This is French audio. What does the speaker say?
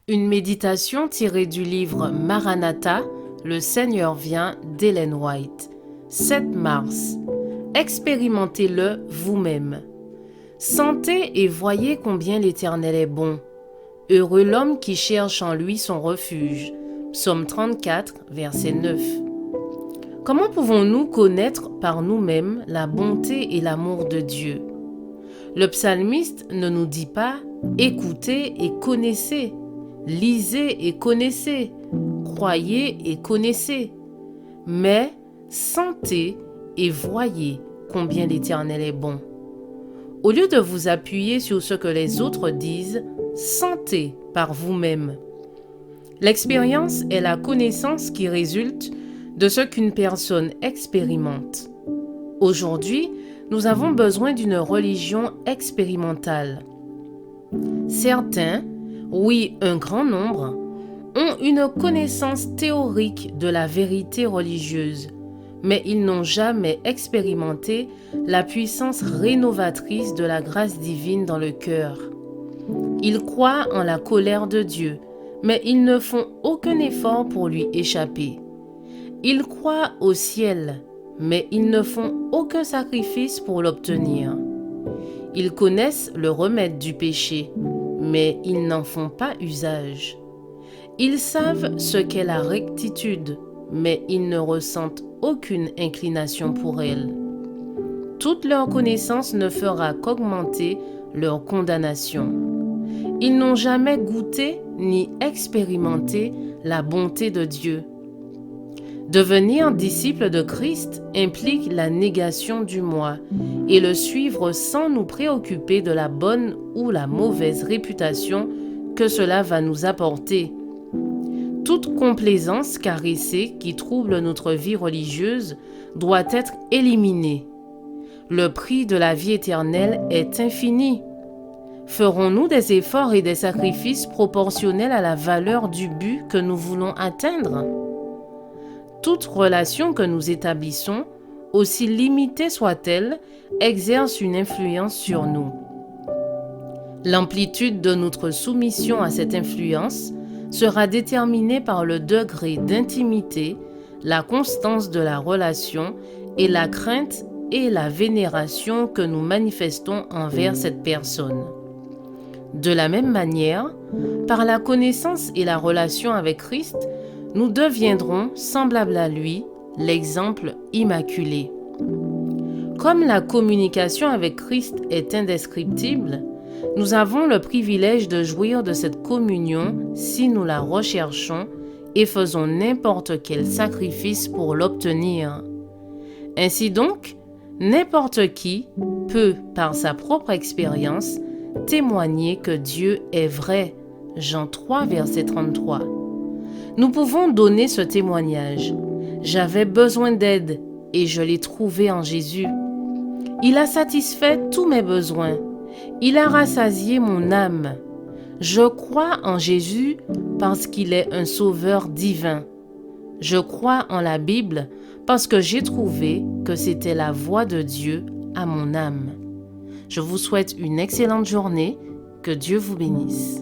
Une méditation tirée du livre Maranatha, Le Seigneur vient d'Ellen White. 7 mars. Expérimentez-le vous-même. Sentez et voyez combien l'Éternel est bon. Heureux l'homme qui cherche en lui son refuge. Psaume 34, verset 9. Comment pouvons-nous connaître par nous-mêmes la bonté et l'amour de Dieu? Le psalmiste ne nous dit pas « écoutez et connaissez ». Lisez et connaissez, croyez et connaissez, mais sentez et voyez combien l'Éternel est bon. Au lieu de vous appuyer sur ce que les autres disent, sentez par vous-même. L'expérience est la connaissance qui résulte de ce qu'une personne expérimente. Aujourd'hui, nous avons besoin d'une religion expérimentale. Certains, oui, un grand nombre, ont une connaissance théorique de la vérité religieuse, mais ils n'ont jamais expérimenté la puissance rénovatrice de la grâce divine dans le cœur. Ils croient en la colère de Dieu, mais ils ne font aucun effort pour lui échapper. Ils croient au ciel, mais ils ne font aucun sacrifice pour l'obtenir. Ils connaissent le remède du péché, mais ils n'en font pas usage. Ils savent ce qu'est la rectitude, mais ils ne ressentent aucune inclination pour elle. Toute leur connaissance ne fera qu'augmenter leur condamnation. Ils n'ont jamais goûté ni expérimenté la bonté de Dieu. Devenir disciple de Christ implique la négation du moi et le suivre sans nous préoccuper de la bonne ou la mauvaise réputation que cela va nous apporter. Toute complaisance caressée qui trouble notre vie religieuse doit être éliminée. Le prix de la vie éternelle est infini. Ferons-nous des efforts et des sacrifices proportionnels à la valeur du but que nous voulons atteindre? Toute relation que nous établissons, aussi limitée soit-elle, exerce une influence sur nous. L'amplitude de notre soumission à cette influence sera déterminée par le degré d'intimité, la constance de la relation et la crainte et la vénération que nous manifestons envers cette personne. De la même manière, par la connaissance et la relation avec Christ, nous deviendrons semblables à lui, l'exemple immaculé. Comme la communication avec Christ est indescriptible, nous avons le privilège de jouir de cette communion si nous la recherchons et faisons n'importe quel sacrifice pour l'obtenir. Ainsi donc, n'importe qui peut, par sa propre expérience, témoigner que Dieu est vrai. Jean 3, verset 33. Nous pouvons donner ce témoignage. J'avais besoin d'aide et je l'ai trouvé en Jésus. Il a satisfait tous mes besoins. Il a rassasié mon âme. Je crois en Jésus parce qu'il est un sauveur divin. Je crois en la Bible parce que j'ai trouvé que c'était la voix de Dieu à mon âme. Je vous souhaite une excellente journée. Que Dieu vous bénisse.